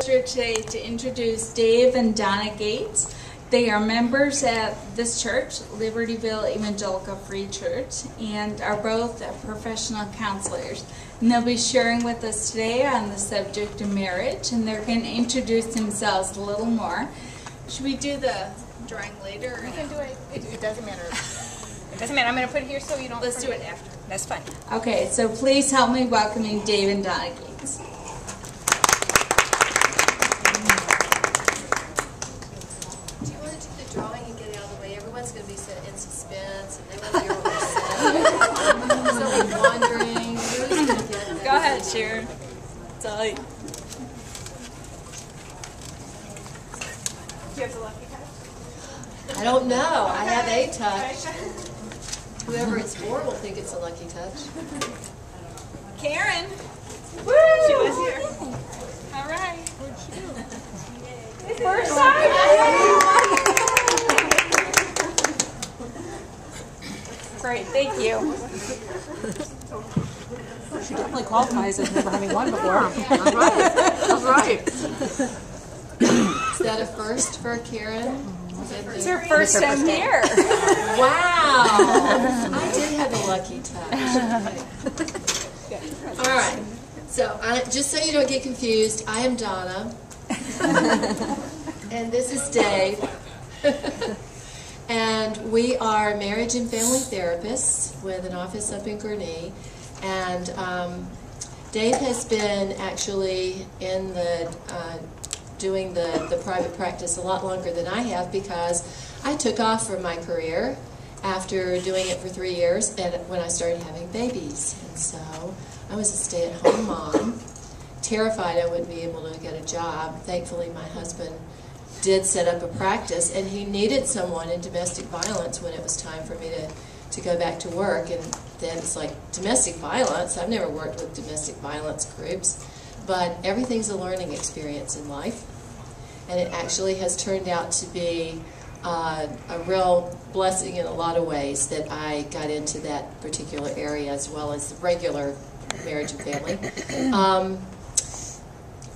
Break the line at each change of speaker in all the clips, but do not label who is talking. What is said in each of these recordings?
Today to introduce Dave and Donna Gates. They are members at this church, Libertyville Evangelical Free Church, and are both professional counselors. And they'll be sharing with us today on the subject of marriage, and they're going to introduce themselves a little more. Should we do the drawing later?
We can do it. It doesn't matter. It doesn't matter. I'm going to put it here so you don't.
Let's
forget.
do it after.
That's fine.
Okay, so please help me welcoming Dave and Donna Gates.
Drawing and get it out of the way. Everyone's going to be in suspense, and they won't hear what we're saying. So we're wondering who's going to get it.
Go ahead, Sharon. It's all you.
Do you have the lucky touch?
I don't know. I have a touch. Whoever it's for will think it's a lucky touch.
Karen.
Woo! She was here.
All right.
First time.
Great, thank you.
She definitely qualifies as never having won before.
That's right. That's right. Is that a first for Karen?
It's her first time here.
Wow. I did have a lucky touch. All right. So, just so you don't get confused, I am Donna. And this is Dave. And we are marriage and family therapists with an office up in Gurnee. And Dave has been actually in the doing the private practice a lot longer than I have, because I took off from my career after doing it for 3 years and when I started having babies. And so I was a stay-at-home mom, terrified I wouldn't be able to get a job. Thankfully, my husband did set up a practice, and he needed someone in domestic violence when it was time for me to go back to work. And then it's like, domestic violence? I've never worked with domestic violence groups, but everything's a learning experience in life, and it actually has turned out to be a real blessing in a lot of ways that I got into that particular area as well as regular marriage and family.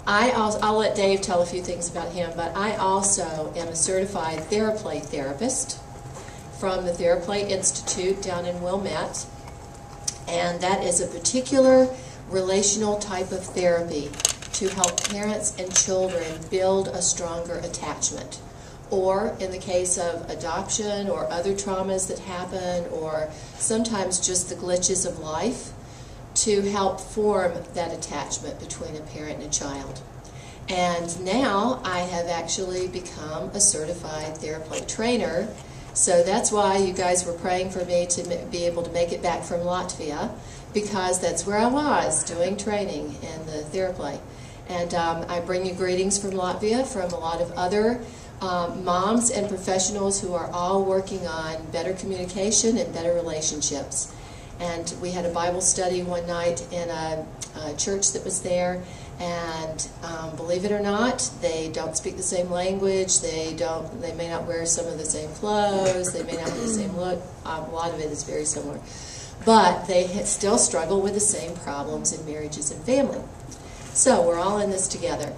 I'll let Dave tell a few things about him, but I also am a certified TheraPlay therapist from the TheraPlay Institute down in Wilmette, and that is a particular relational type of therapy to help parents and children build a stronger attachment, or in the case of adoption or other traumas that happen, or sometimes just the glitches of life, to help form that attachment between a parent and a child. And now I have actually become a certified TheraPlay trainer, so that's why you guys were praying for me to be able to make it back from Latvia, because that's where I was doing training in the TheraPlay. And I bring you greetings from Latvia, from a lot of other moms and professionals who are all working on better communication and better relationships. And we had a Bible study one night in a church that was there, and believe it or not, they don't speak the same language. They may not wear some of the same clothes. They may not have the same look. A lot of it is very similar, but they still struggle with the same problems in marriages and family. So we're all in this together.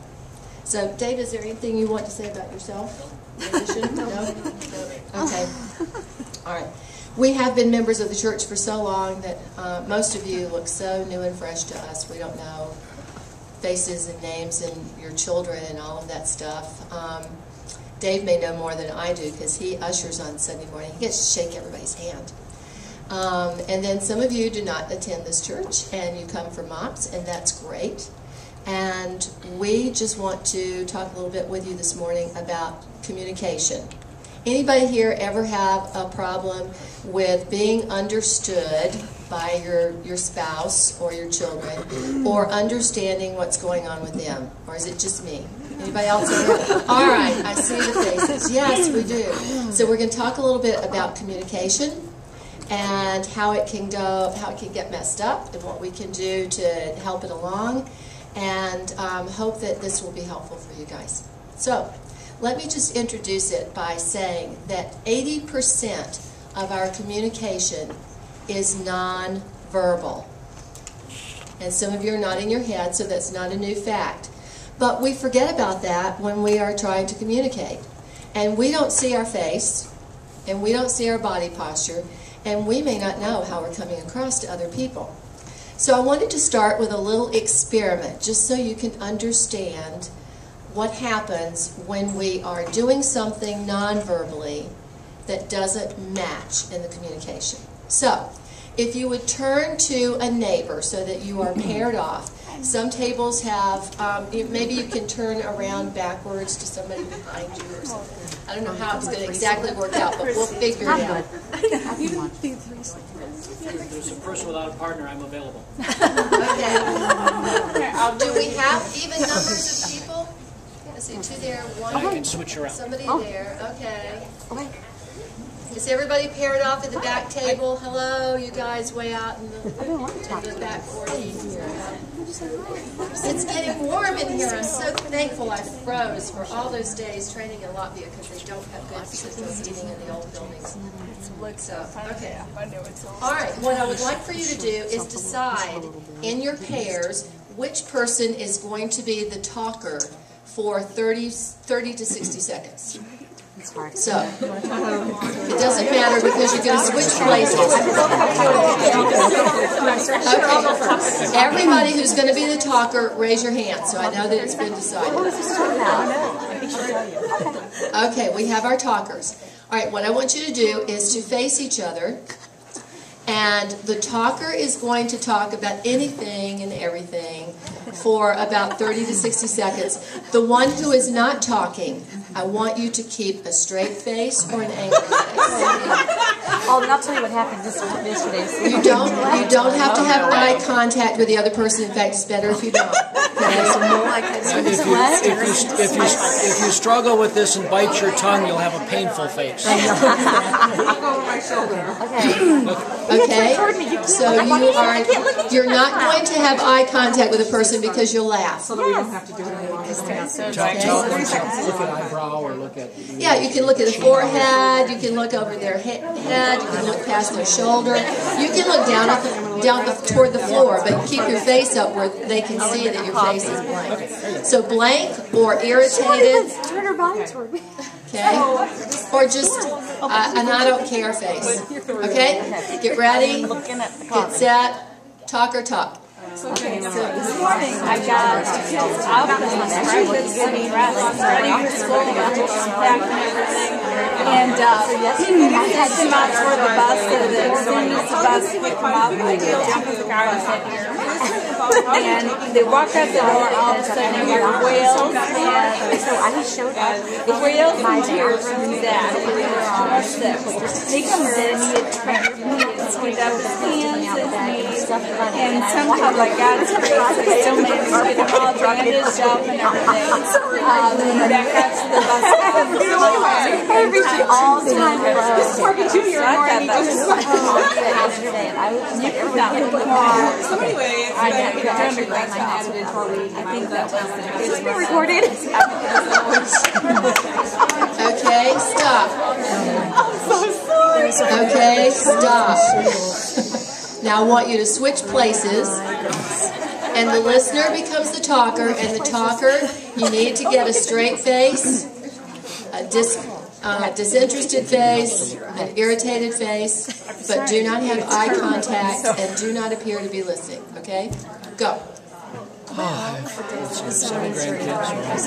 So, Dave, is there anything you want to say about yourself? In addition? No? Okay. All right. We have been members of the church for so long that most of you look so new and fresh to us. We don't know faces and names and your children and all of that stuff. Dave may know more than I do because he ushers on Sunday morning. He gets to shake everybody's hand. And then some of you do not attend this church, and you come for MOPS, and that's great. And we just want to talk a little bit with you this morning about communication. Anybody here ever have a problem with being understood by your spouse or your children, or understanding what's going on with them? Or is it just me? Anybody else? All right, I see the faces. Yes, we do. So we're going to talk a little bit about communication and how it can go, how it can get messed up, and what we can do to help it along, and hope that this will be helpful for you guys. So, let me just introduce it by saying that 80% of our communication is non-verbal. And some of you are nodding your head, so that's not a new fact. But we forget about that when we are trying to communicate. And we don't see our face, and we don't see our body posture, and we may not know how we're coming across to other people. So I wanted to start with a little experiment, just so you can understand what happens when we are doing something non-verbally that doesn't match in the communication. So, if you would turn to a neighbor so that you are paired off. Some tables have, maybe you can turn around backwards to somebody behind you or something. I don't know how it's going to exactly work out, but we'll figure it out.
There's a person without a partner, I'm available.
Okay. Do we have even numbers of people? Let's see, two there, one.
I can switch around.
Somebody there, okay. Is everybody paired off at the back table? Hello, you guys way out in the back 40. It's getting warm in here. I'm so thankful I froze for all those days training in Latvia because they don't have good central heating in the old buildings. So, okay. All right, what I would like for you to do is decide in your pairs which person is going to be the talker for 30 to 60 seconds. So, it doesn't matter because you're going to switch places. Okay. Everybody who's going to be the talker, raise your hand so I know that it's been decided. Okay, we have our talkers. All right, what I want you to do is to face each other. And the talker is going to talk about anything and everything for about 30 to 60 seconds. The one who is not talking, I want you to keep a straight face or an angry face.
Oh, and I'll tell you what happened yesterday.
You don't have to have eye contact with the other person. In fact, it's better if you don't.
If you struggle with this and bite your tongue, you'll have a painful face.
I'll go over my shoulder.
Okay, so you're not going to have eye contact with a person because you'll laugh.
So that we don't have to do it anymore.
Look at eyebrow or look at...
Yeah, you can look at the forehead, you can look over their head, you can look past their shoulder, you can look down toward the floor, but keep your face up where they can see that your face is blank. So blank or irritated.
Turn her body toward me.
Okay? Or just an I don't care face. Okay? Get ready. Get set. Talk or talk.
Okay, so this morning I got kids up and breakfast, getting ready for school, packed and everything. And I had them out for the bus, so that as soon as the bus would come up, I could jump in the car and sit here. And they walked out the door, all of a sudden they heard wails, and
So I showed up.
wails and tears from Dad. They were almost sick. He comes in, he had trained me, and skinned up his hands, his knees, and somehow, like God's grace, I still managed to get him all bandaged up and everything. Back out to the bus.
Every all the time.
Talking to you,
Yesterday, and I was just like, everybody get in the car.
So anyway,
I actually ran my house. I think that was it's being recorded.
Okay, stop. Okay, stop. Now I want you to switch places. And the listener becomes the talker, and the talker, you need to get a straight face, a disinterested face, an irritated face, but do not have eye contact and do not appear to be listening. Okay? Go.
Seven grandkids.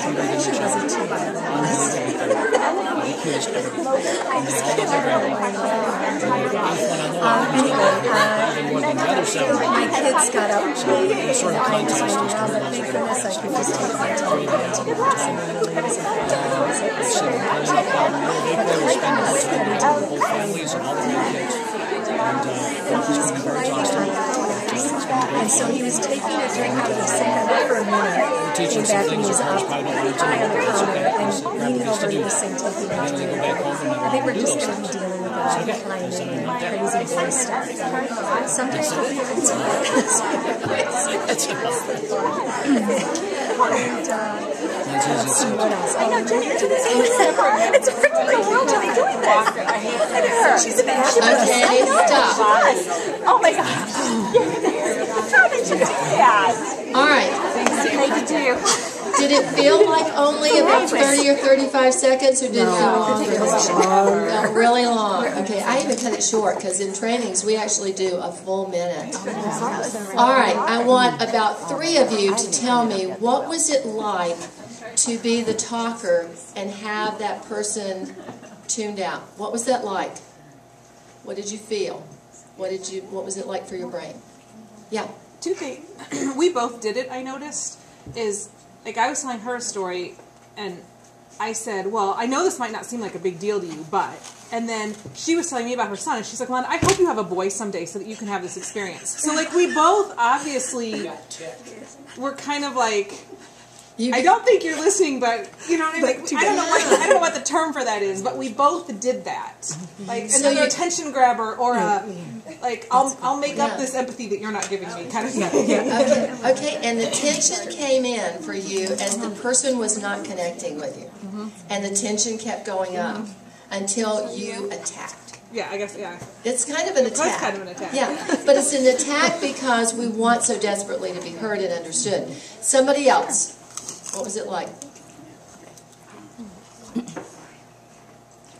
My kids got up really late, and I was running around, but thank goodness I could just take my time and take the time and really use it. And so he was taking a drink out of the sink for a minute, came back and he was up high on the counter and leaning over and was saying, taking a drink. I think we're just going to be dealing with a declining crazy voice stuff. Sometimes it's what else? I know, Jenny, it's a freaking world to be doing this. She's a bad.
Okay, stop.
oh my gosh. How did you do that?
All right.
Thank you.
Did it feel like only about 30 or 35 seconds, or did it feel longer? Felt really long. Okay, I even cut it short because in trainings we actually do a full minute. All right, I want about 3 of you to tell me, what was it like to be the talker and have that person tuned out? What was that like? What did you feel? What was it like for your brain? Yeah.
2 things. We both did it, I noticed, is, like, I was telling her a story, and I said, well, I know this might not seem like a big deal to you, but, and then she was telling me about her son, and she's like, Londa, I hope you have a boy someday so that you can have this experience. So, like, we both obviously were kind of like, I don't think you're listening, but, you know what I mean? Like, I don't know what the term for that is, but we both did that. Like, another attention grabber, or a, like, I'll make up this empathy that you're not giving me kind of thing.
Okay, and the tension came in for you, and the person was not connecting with you. And the tension kept going up until you attacked.
Yeah, I guess, yeah.
It's kind of an attack.
It was kind of an attack.
Yeah, but it's an attack because we want so desperately to be heard and understood. Somebody else. What was it like?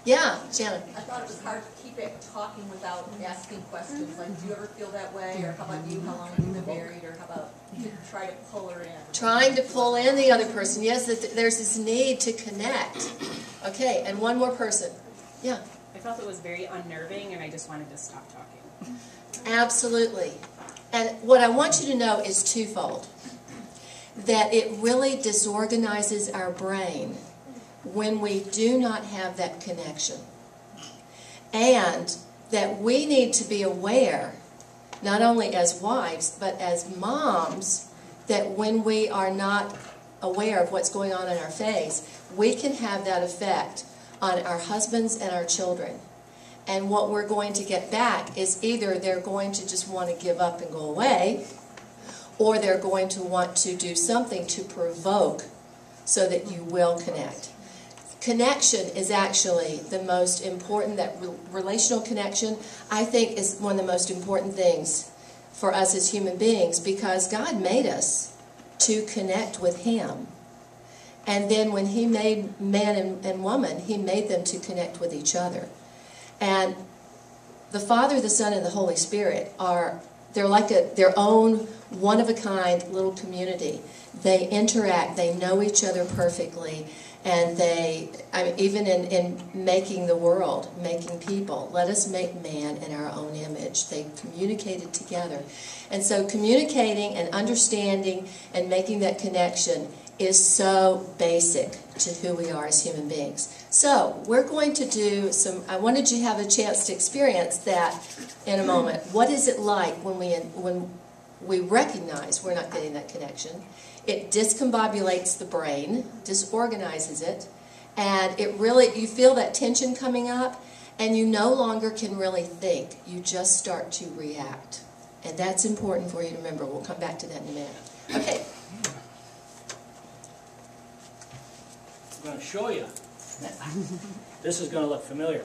Yeah, Shannon.
I thought it was hard to keep it talking without asking questions. Like, do you ever feel that way? Or how about you? How long have you been married? Or how about you try to pull her in?
Trying to pull in the other person. Yes, there's this need to connect. Okay, and one more person. Yeah.
I felt it was very unnerving, and I just wanted to stop talking.
Absolutely. And what I want you to know is twofold. That it really disorganizes our brain when we do not have that connection. And that we need to be aware, not only as wives, but as moms, that when we are not aware of what's going on in our face, we can have that effect on our husbands and our children. And what we're going to get back is either they're going to just want to give up and go away, or they're going to want to do something to provoke so that you will connect. Connection is actually the most important, that relational connection, I think, is one of the most important things for us as human beings, because God made us to connect with Him. And then when He made man and woman, He made them to connect with each other. And the Father, the Son, and the Holy Spirit they're like their own one-of-a-kind little community. They interact, they know each other perfectly, and even in making the world, making people, let us make man in our own image. They communicated together. And so communicating and understanding and making that connection is so basic to who we are as human beings. So we're going to do I wanted you to have a chance to experience that in a moment. What is it like when we recognize we're not getting that connection? It discombobulates the brain, disorganizes it, and you feel that tension coming up, and you no longer can really think. You just start to react. And that's important for you to remember. We'll come back to that in a minute. Okay.
I'm going to show you. This is going to look familiar.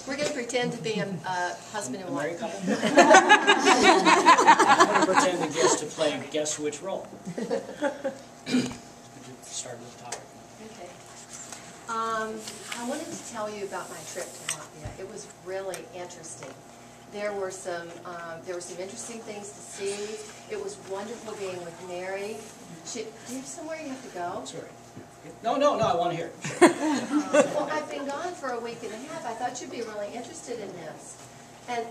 We're going to pretend to be a husband and wife.
Couple. I'm going to pretend to play guess which role. Start with the topic.
Okay. I wanted to tell you about my trip to Latvia. It was really interesting. There were some interesting things to see. It was wonderful being with Mary. Do you have somewhere you have to go?
Sorry. No, I want to hear.
Well, I've been gone for a week and a half. I thought you'd be really interested in this. And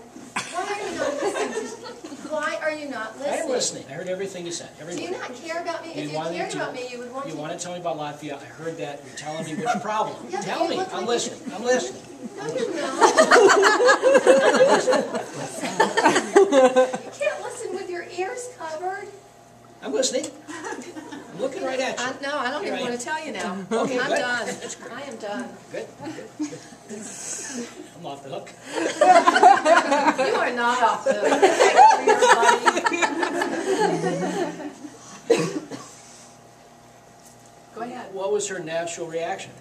why are you not listening? Why are you not listening?
I am listening. I heard everything you said.
Do you not care about me? If you cared about me, you would want to.
You want to tell me about Latvia. I heard that. You're telling me which problem.
Yeah,
tell me. I'm listening. I'm listening.
No, you're not. You can't listen with your ears covered.
I'm listening. I'm looking right at you.
No, I don't even want to tell you now.
Okay,
I'm
good.
done. I am done.
Good. I'm off the hook.
You are not off the hook. Go ahead.
What was her natural reaction?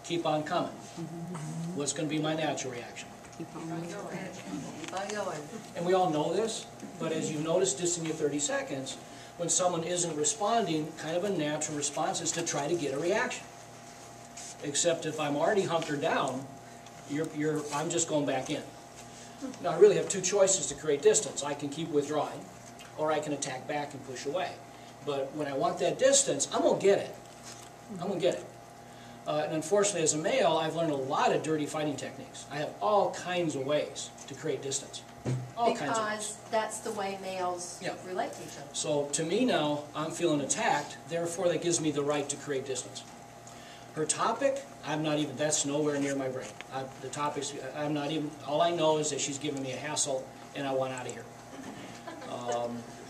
Keep on coming. What's going to be my natural reaction?
Keep on going.
And we all know this, but as you noticed just in your 30 seconds, when someone isn't responding, kind of a natural response is to try to get a reaction. Except if I'm already hunkered down, I'm just going back in. Now I really have two choices to create distance. I can keep withdrawing, or I can attack back and push away. But when I want that distance, I'm going to get it. I'm going to get it. And unfortunately, as a male, I've learned a lot of dirty fighting techniques. I have all kinds of ways to create distance. All kinds of ways.
Because that's the way males
Yeah.
relate to each other.
So to me now, I'm feeling attacked, therefore that gives me the right to create distance. Her topic, that's nowhere near my brain. The topics, I'm not even, all I know is that she's giving me a hassle and I want out of here.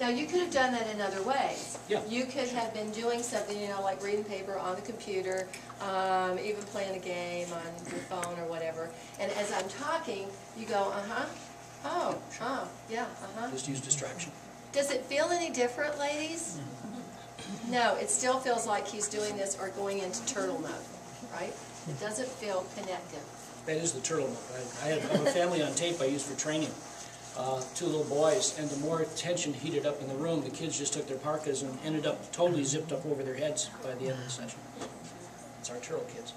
Now, you could have done that in other ways.
Yeah.
You could have been doing something, like reading paper on the computer, even playing a game on your phone or whatever. And as I'm talking, you go, yeah,
Just use distraction.
Does it feel any different, ladies? No, it still feels like he's doing this or going into turtle mode, right? It doesn't feel connected.
That is the turtle mode. I have a family on tape I use for training. 2 little boys, and the more tension heated up in the room, the kids just took their parkas and ended up totally zipped up over their heads by the end of the session. It's our turtle kids.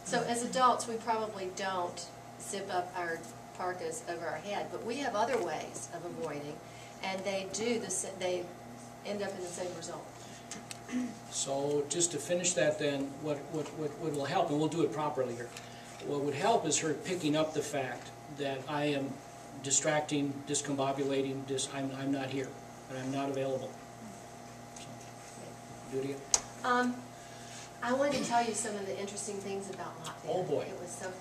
So as adults, we probably don't zip up our parkas over our head, but we have other ways of avoiding, and they they end up in the same result.
So just to finish that then, what will help, and we'll do it properly here, what would help is her picking up the fact that I am distracting, discombobulating, I'm not here, and I'm not available. So, do it again.
I wanted to tell you some of the interesting things about Latvia.
Oh boy.
It was so fun.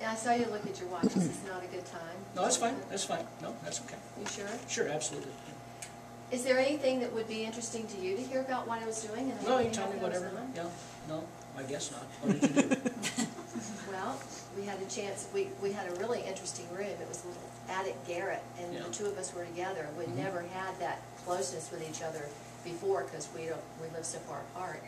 I saw you look at your watch. Is this not a good time?
No, that's fine, that's fine. No, that's okay.
You sure?
Sure, absolutely.
Is there anything that would be interesting to you to hear about what I was doing? And
No, you tell me whatever. Yeah, no, I guess not. What did you do?
Well, we had a chance, we had a really interesting room. It was a little attic garret, and
Yeah.
the two of us were together. We'd never had that closeness with each other before because we live so far apart.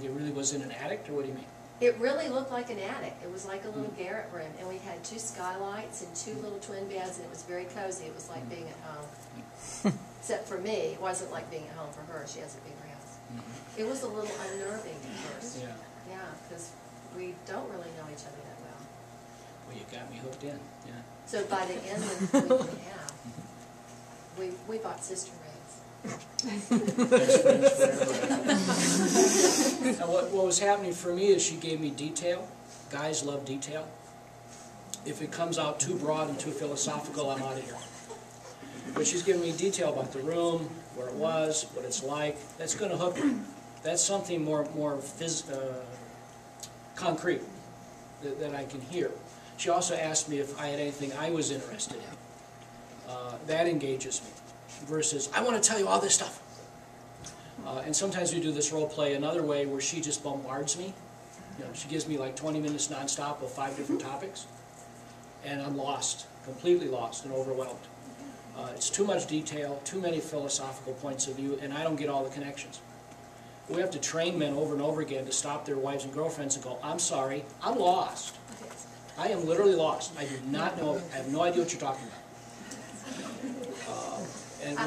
It really was in an attic, or what do you mean?
It really looked like an attic. It was like a little garret room, and we had 2 skylights and 2 little twin beds, and it was very cozy. It was like being at home. Except for me, it wasn't like being at home for her. She has a bigger house. It was a little unnerving at first.
Yeah.
Yeah, because we don't really know each other that well.
Well, you got me hooked in, yeah.
So by the end of the week and a half, we bought sister rings.
Best friends forever. Now, what was happening for me is she gave me detail. Guys love detail. If it comes out too broad and too philosophical, I'm out of here. But she's giving me detail about the room, where it was, what it's like. That's going to hook me. That's something more concrete that I can hear. She also asked me if I had anything I was interested in. That engages me. Versus, I want to tell you all this stuff. And sometimes we do this role play another way where she just bombards me. She gives me like 20 minutes nonstop of 5 different topics. And I'm lost, completely lost and overwhelmed. It's too much detail, too many philosophical points of view, and I don't get all the connections. We have to train men over and over again to stop their wives and girlfriends and go, I'm sorry, I'm lost. I am literally lost. I do not know, I have no idea what you're talking about. And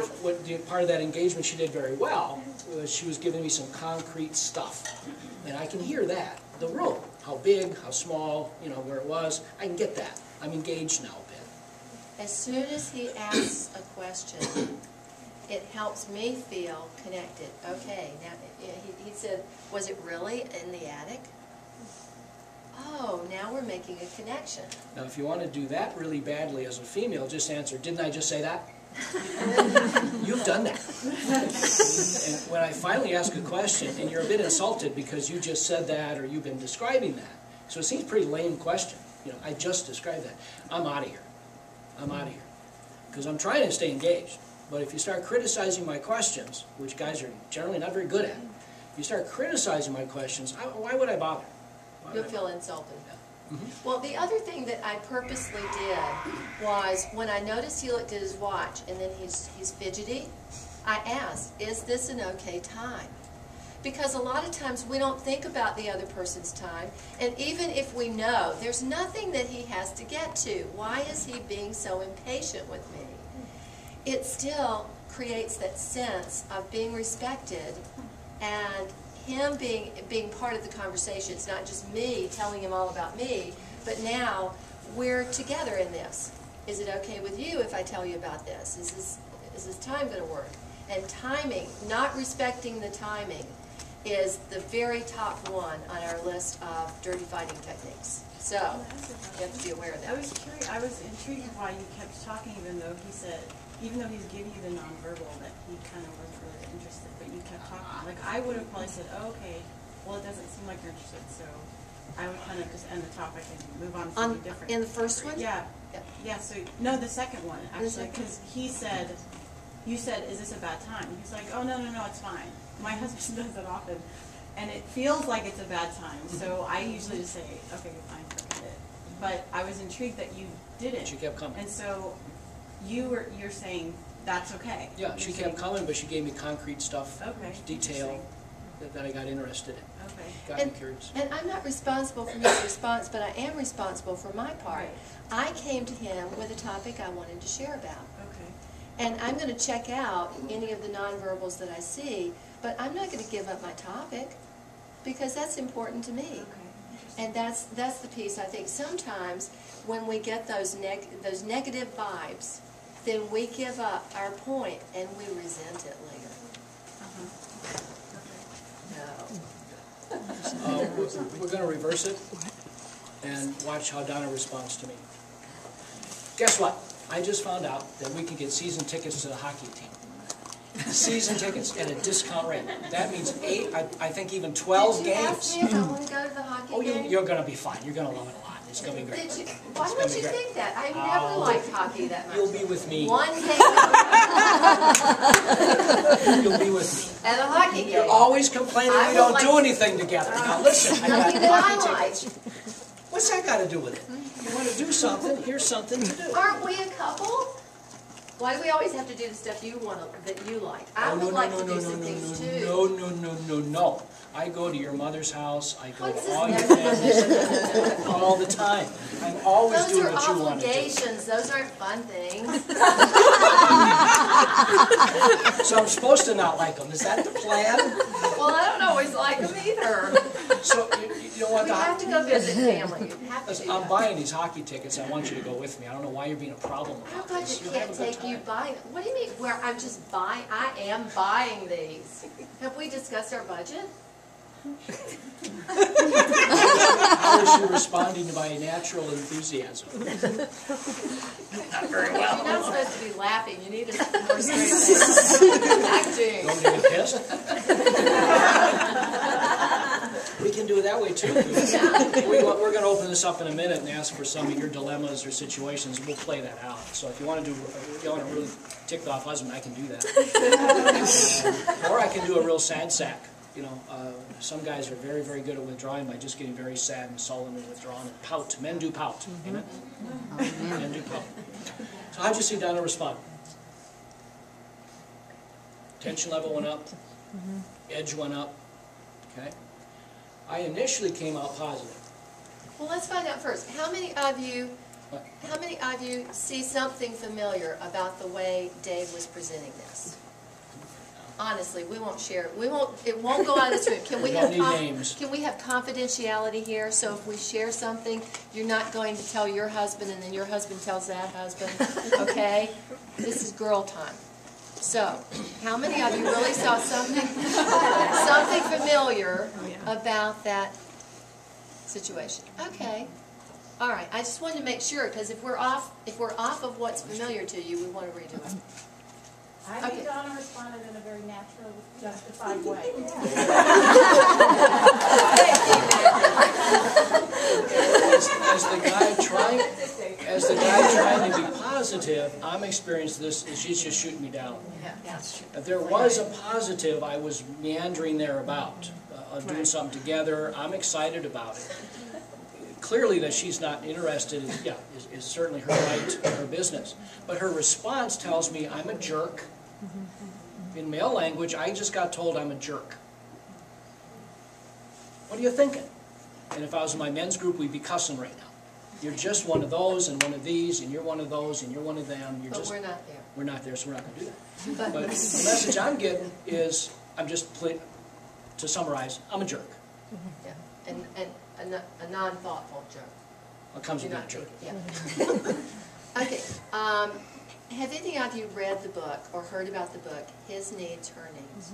part of that engagement she did very well was she was giving me some concrete stuff. And I can hear that. The room, how big, how small, where it was, I can get that. I'm engaged now a bit.
As soon as he asks a question, it helps me feel connected. Okay, now he said, was it really in the attic? Oh, now we're making a connection.
Now, if you want to do that really badly as a female, just answer, didn't I just say that? You've done that. And when I finally ask a question, and you're a bit insulted because you just said that or you've been describing that, so it seems a pretty lame question. I just described that. I'm out of here. I'm out of here. Because I'm trying to stay engaged. But if you start criticizing my questions, which guys are generally not very good at, if you start criticizing my questions, why would I bother?
You'll feel insulted. Well, the other thing that I purposely did was when I noticed he looked at his watch and then he's fidgety, I asked, is this an okay time? Because a lot of times we don't think about the other person's time, and even if we know, there's nothing that he has to get to. Why is he being so impatient with me? It still creates that sense of being respected and him being part of the conversation. It's not just me telling him all about me, but now we're together in this. Is it okay with you if I tell you about this? Is this time going to work? And timing, not respecting the timing, is the very top one on our list of dirty fighting techniques. So, you have to be aware of that.
I was curious, I was intrigued why you kept talking even though he said, even though he's giving you the nonverbal, that he kind of wasn't really interested, but you kept talking. Like, I would have probably said, oh, okay, well, it doesn't seem like you're interested, so I would kind of just end the topic and move on to something different.
In the first one?
Yeah. Yeah, so, no, the second one, actually, because he said, you said, is this a bad time? He's like, oh, no, it's fine. My husband does that often, and it feels like it's a bad time, so I usually just say, okay, fine, forget it. But I was intrigued that you didn't.
She kept coming.
And so you're saying that's okay.
Yeah, she kept coming, but she gave me concrete stuff, detail that I got interested in.
Okay.
Got me curious.
And I'm not responsible for his response, but I am responsible for my part.
Right.
I came to him with a topic I wanted to share about.
Okay.
And I'm going to check out any of the nonverbals that I see, but I'm not going to give up my topic because that's important to me.
Okay.
And that's the piece I think sometimes when we get those negative vibes, then we give up our point and we resent it later. No.
We're going to reverse it and watch how Donna responds to me. Guess what? I just found out that we can get season tickets to the hockey team. Season tickets at a discount rate. That means 8, I think even 12 games.
Did you ask me if I want to go to the hockey game?
You're going to be fine. You're going to love it a lot. It's going to be great.
Why would you think that? I've never liked hockey that much.
You'll be with me.
One game.
You'll be with me.
At a hockey game.
You're always complaining we don't do anything together. Now listen, I got hockey tickets. What's that got to do with it? You want to do something, here's something to do.
Aren't we a couple? Why do we always have to do the stuff that you like? I would like to do some things too.
No. I go to your mother's house. I go to all your families all the time. I'm always doing what you want to do.
Those are obligations. Those aren't fun things.
So I'm supposed to not like them. Is that the plan?
Well, I don't always like them either.
So you don't want
we have to go visit family. You have to do
I'm
that.
buying these hockey tickets. I want you to go with me. I don't know why you're being a problem
How
about
about
this.
you can't take you buying? What do you mean? Where I'm just buying? I am buying these. Have we discussed our budget?
How is she responding to my natural enthusiasm?
Not very well. You're not supposed to be laughing. You need a more straight face. Acting.
Don't get pissed. We can do it that way too. We're going to open this up in a minute and ask for some of your dilemmas or situations. We'll play that out. So if you want to a really ticked off husband, I can do that. Or I can do a real sad sack. You know, some guys are very, very good at withdrawing by just getting very sad and sullen and withdrawn and pout. Men do pout. Amen? Men do pout. So how'd you see Donna respond? Tension level went up. Edge went up. Okay. I initially came out positive.
Well, let's find out first. How many of you see something familiar about the way Dave was presenting this? Honestly, we won't share it. It won't go out of this room. Can we have confidentiality here? So if we share something, you're not going to tell your husband and then your husband tells that husband, okay? This is girl time. So, how many of you really saw something familiar about that situation? Okay. All right. I just wanted to make sure because if we're off of what's familiar to you, we want to redo it.
I think Donna responded in a very natural, justified way.
As the guy trying to be positive, I'm experiencing this, and she's just shooting me down. If there was a positive, I was meandering there about, doing something together. I'm excited about it. Clearly that she's not interested is certainly her right, her business. But her response tells me I'm a jerk. In male language, I just got told I'm a jerk. What are you thinking? And if I was in my men's group, we'd be cussing right now. You're just one of those and one of these, and you're one of those and you're one of them. You're
But
just,
we're not there.
we're not there, so we're not going to do that.
But,
But the message I'm getting is, to summarize, I'm a jerk.
yeah, and a non-thoughtful joke.
It comes with
You're
being a jerk.
Yeah. Okay. Have any of you read the book or heard about the book, His Needs, Her Needs?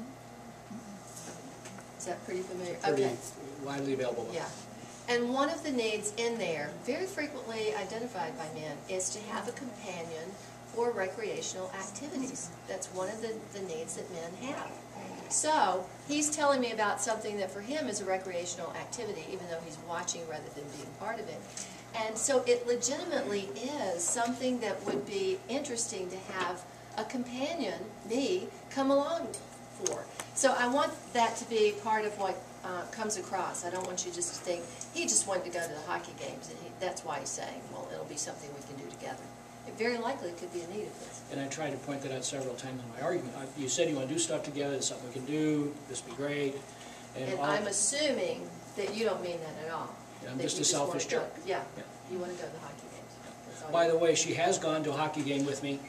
Is that pretty familiar?
Pretty
Okay.
widely available.
Yeah. And one of the needs in there, very frequently identified by men, is to have a companion for recreational activities. That's one of the needs that men have. So, he's telling me about something that for him is a recreational activity, even though he's watching rather than being part of it. And so it legitimately is something that would be interesting to have a companion, me, come along for. So I want that to be part of what comes across. I don't want you just to think, he just wanted to go to the hockey games, and that's why he's saying, well, it'll be something we can do together. It very likely could be a need of this.
And I tried to point that out several times in my argument. You said you want to do stuff together, it's something we can do, this would be great.
And I'm assuming that you don't mean that at all.
Yeah, I'm
That
just
you
a selfish
wanna go-
jerk.
Yeah,
Yeah.
you want to go to the hockey games. That's all
By
you
the way, she has gone to a hockey game with me.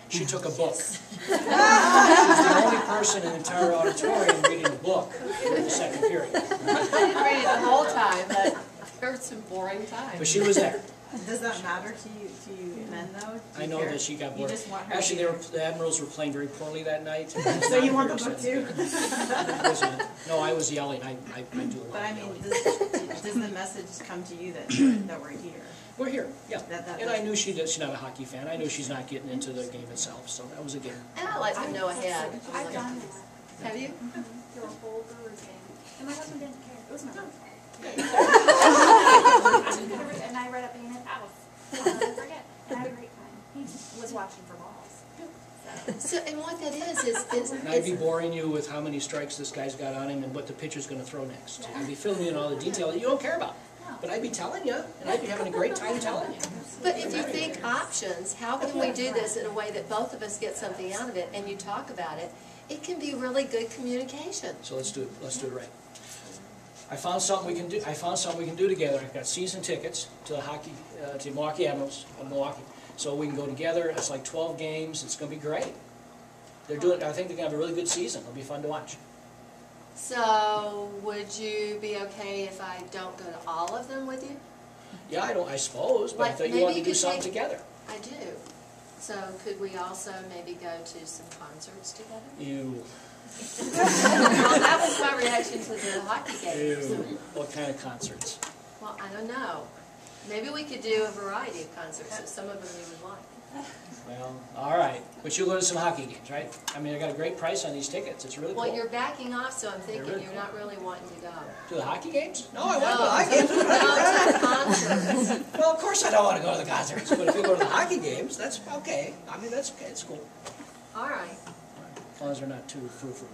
She took a book. She was the only person in the entire auditorium reading a book in the second period.
I didn't read it the whole time, but there were some boring times.
But she was there.
Does that matter to you men, though? Do
I
you
know
care?
that she got
You
bored.
just want her
Actually,
to-
the Admirals were playing very poorly that night.
So you want the book too?
No, I was yelling. I do a lot
But I
of
mean,
yelling.
does the message come to you that we're here?
We're here, yeah.
That-
And I knew she's not a hockey fan. I knew she's not getting into the game itself, so that was a game.
And I let them know ahead.
I've done that.
Have you?
Through a whole brewery game. And my husband didn't care. It was my birthday. And I read up in his house. I'll never forget. And I had a great time. He was watching for balls.
So, and what that is
And I'd be boring you with how many strikes this guy's got on him and what the pitcher's going to throw next. I'd be filling you in all the detail that you don't care about. But I'd be telling you, and I'd be having a great time telling you.
But if you think options, how can we do this in a way that both of us get something out of it, and you talk about it, it can be really good communication.
So let's do it. Let's do it right. I found something we can do. I found something we can do together. I've got season tickets to the hockey, to Milwaukee Admirals of Milwaukee, so we can go together. It's like 12 games. It's going to be great. They're doing. I think they're going to have a really good season. It'll be fun to watch.
So, would you be okay if I don't go to all of them with you?
Yeah, I suppose, but I
Like,
thought you
maybe
wanted
you
to do
could
something
take-
together.
I do. So, could we also maybe go to some concerts together?
You.
Well, that was my reaction to the hockey game. So,
Ew. What kind of concerts?
well, I don't know. Maybe we could do a variety of concerts, so some of them you would like.
Well, all right. But you'll go to some hockey games, right? I mean, I got a great price on these tickets. It's really
Well,
cool.
you're backing off, so I'm thinking
really
you're
cool.
not really wanting to go.
To the hockey games? No, I want
No,
to go to the hockey games.
no, to concerts.
Well, of course I don't want to go to the concerts, but if you go to the hockey games, that's okay. I mean, that's okay. It's cool.
All right.
As long as they're not too frou-frou.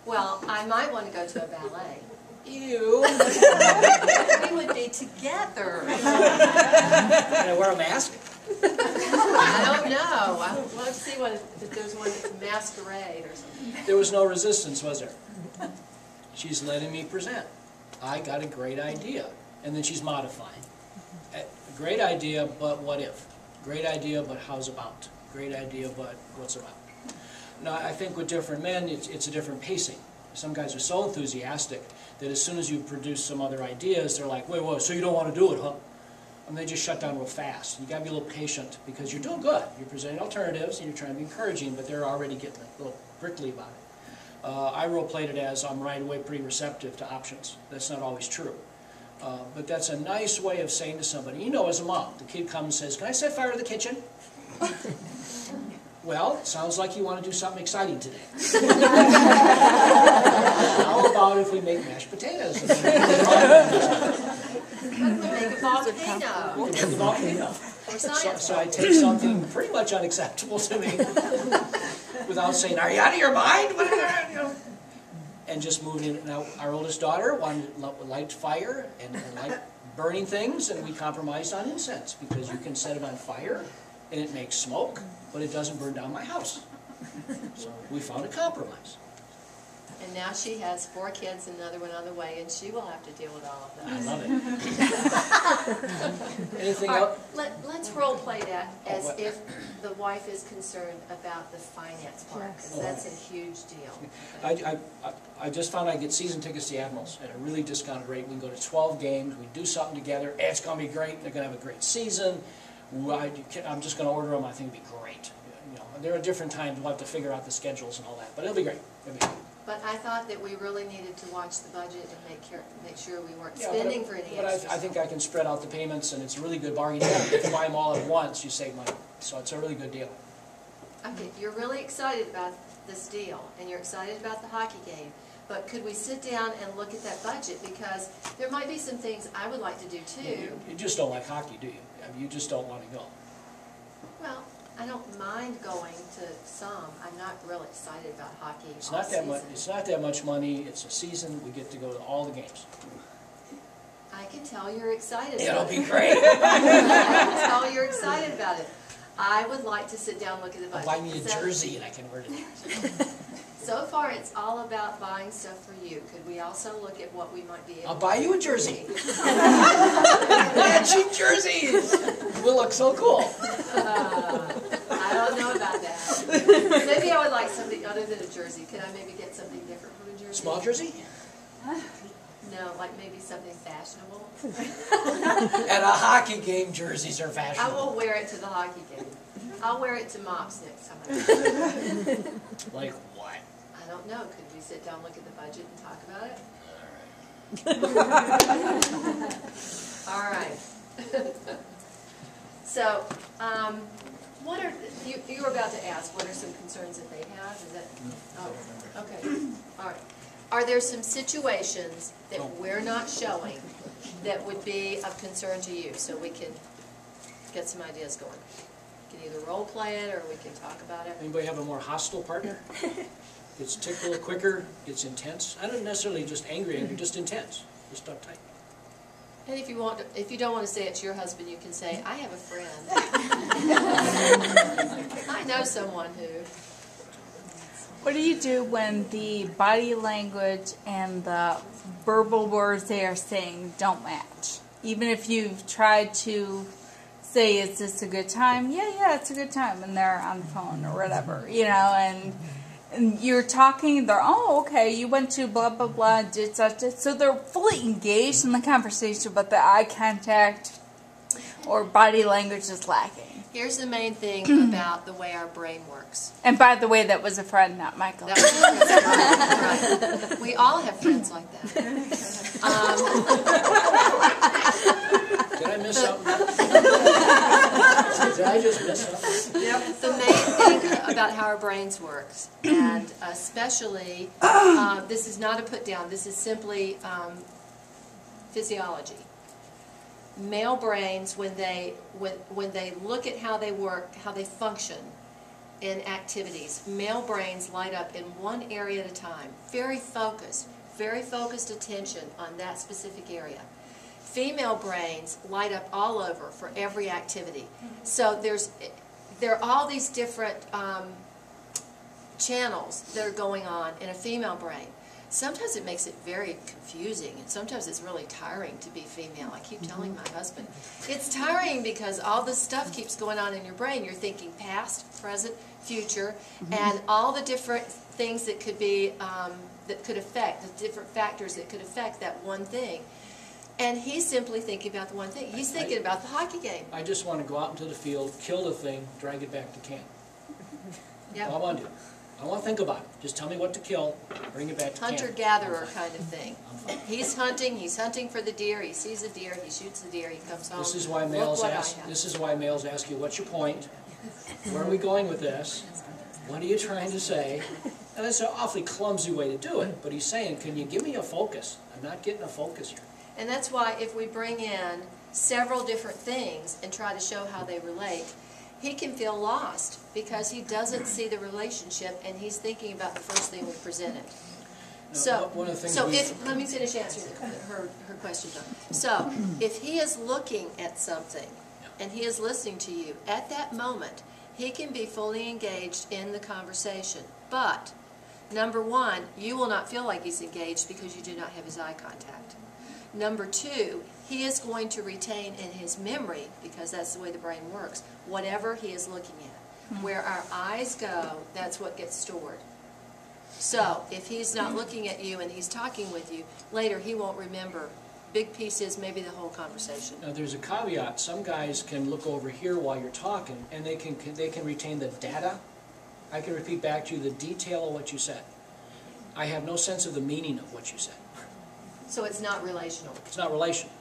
Well, I might want to go to a ballet.
Ew.
We would be together.
Can I wear a mask?
I don't know. I would love to see if there's one that's a masquerade or something.
There was no resistance, was there? She's letting me present. I got a great idea. And then she's modifying. A great idea, but what if? Great idea, but how's about? Great idea, but what's about? Now, I think with different men, it's a different pacing. Some guys are so enthusiastic that as soon as you produce some other ideas, they're like, wait, so you don't want to do it, huh? And they just shut down real fast. You got to be a little patient because you're doing good. You're presenting alternatives and you're trying to be encouraging, but they're already getting a little prickly about it. I role-played it as I'm right away pretty receptive to options. That's not always true. But that's a nice way of saying to somebody, you know, as a mom, the kid comes and says, can I set fire to the kitchen? Well, it sounds like you want to do something exciting today. How about if we make mashed potatoes?
What if we make a volcano?
We'll make a volcano.
Or science.
So I take something pretty much unacceptable to me without saying, are you out of your mind? You know, and just moving it. Now, our oldest daughter wanted light fire and light burning things, and we compromised on incense because you can set it on fire and it makes smoke, but it doesn't burn down my house. So we found a compromise.
And now she has 4 kids and another one on the way, and she will have to deal with all of
I
those.
love it. Anything
All right,
else?
let's role play that as
what?
if the wife is concerned about the finance part, because that's a huge deal.
I just found I get season tickets to the Admirals at a really discounted rate. We can go to 12 games. We do something together. It's going to be great. They're going to have a great season. I'm just going to order them. I think it'll be great. You know, there are different times we'll have to figure out the schedules and all that, but it'll be great. It'll be great.
But I thought that we really needed to watch the budget and make sure we weren't
Yeah,
spending for any
but
extra
I think
stuff.
I can spread out the payments, and it's a really good bargain. If you buy them all at once, you save money. So it's a really good deal.
Okay, you're really excited about this deal, and you're excited about the hockey game, but could we sit down and look at that budget? Because there might be some things I would like to do too.
You just don't like hockey, do you? I mean, you just don't want to go.
Well, I don't mind going to some. I'm not real excited about hockey
It's
all
not that much.
season.
It's not that much money. It's a season. We get to go to all the games.
I can tell you're excited
It'll
about it.
be great.
I can tell you're excited about it. I would like to sit down and look at the budget.
Buy me a
So-
jersey and I can wear it.
So far, it's all about buying stuff for you. Could we also look at what we might be able
I'll buy you a jersey.
to
Cheap jerseys. We'll look so cool.
I don't know about that. Maybe I would like something other than a jersey. Could I maybe get something different from a jersey?
Small jersey?
No, like maybe something fashionable.
At a hockey game, jerseys are
I
fashionable.
will wear it to the hockey game. I'll wear it to Mops next time.
Like what?
I don't know. Could we sit down, look at the budget, and talk about it? All right. So, what are you were about to ask? What are some concerns that they have? Is that? Oh, okay. All right. Are there some situations that we're not showing that would be of concern to you, so we can get some ideas going? We can either role play it or we can talk about it.
Anybody have a more hostile partner? Gets ticked a little quicker, gets intense. I don't necessarily just angry, just intense, just uptight.
And if you don't want to say it to your husband, you can say, "I have a friend. I know someone who."
What do you do when the body language and the verbal words they are saying don't match? Even if you've tried to say, "Is this a good time?" Yeah, it's a good time, and they're on the phone or whatever, and you're talking, they're, "Oh, okay, you went to blah, blah, blah, did such, so they're fully engaged in the conversation, but the eye contact or body language is lacking.
Here's the main thing about the way our brain works.
And by the way, that was a friend, not Michael.
That was right. We all have friends like that.
Did I miss something? Did I just miss something?
Yep. The main thing about how our brains work, and especially, this is not a put down, this is simply physiology. Male brains, when they look at how they work, how they function in activities, male brains light up in one area at a time, very focused attention on that specific area. Female brains light up all over for every activity. So there are all these different channels that are going on in a female brain. Sometimes it makes it very confusing, and sometimes it's really tiring to be female. I keep telling my husband, it's tiring because all this stuff keeps going on in your brain. You're thinking past, present, future, and all the different things that could be, that could affect, the different factors that could affect that one thing. And he's simply thinking about the one thing. He's thinking about the hockey game.
I just want to go out into the field, kill the thing, drag it back to camp.
Yep.
All I want to do. I don't want to think about it. Just tell me what to kill, bring it back to camp.
Hunter-gatherer kind of thing. He's hunting for the deer, he sees a dear, he shoots the deer, he comes home.
This is why
Look
males
what I
ask.
have.
This is why males ask you, "What's your point? Where are we going with this? What are you trying to say?" And that's an awfully clumsy way to do it. But he's saying, "Can you give me a focus? I'm not getting a focus here."
And that's why if we bring in several different things and try to show how they relate, he can feel lost because he doesn't see the relationship and he's thinking about the first thing we presented. So,
one of the things
let me finish answering her question though. So, if he is looking at something and he is listening to you, at that moment, he can be fully engaged in the conversation. But Number one, you will not feel like he's engaged because you do not have his eye contact. Number two, he is going to retain in his memory, because that's the way the brain works, whatever he is looking at. Where our eyes go, that's what gets stored. So, if he's not looking at you and he's talking with you, later he won't remember. Big piece is maybe the whole conversation.
Now, there's a caveat. Some guys can look over here while you're talking, and they can retain the data. I can repeat back to you the detail of what you said. I have no sense of the meaning of what you said.
So it's not relational.
It's not relational.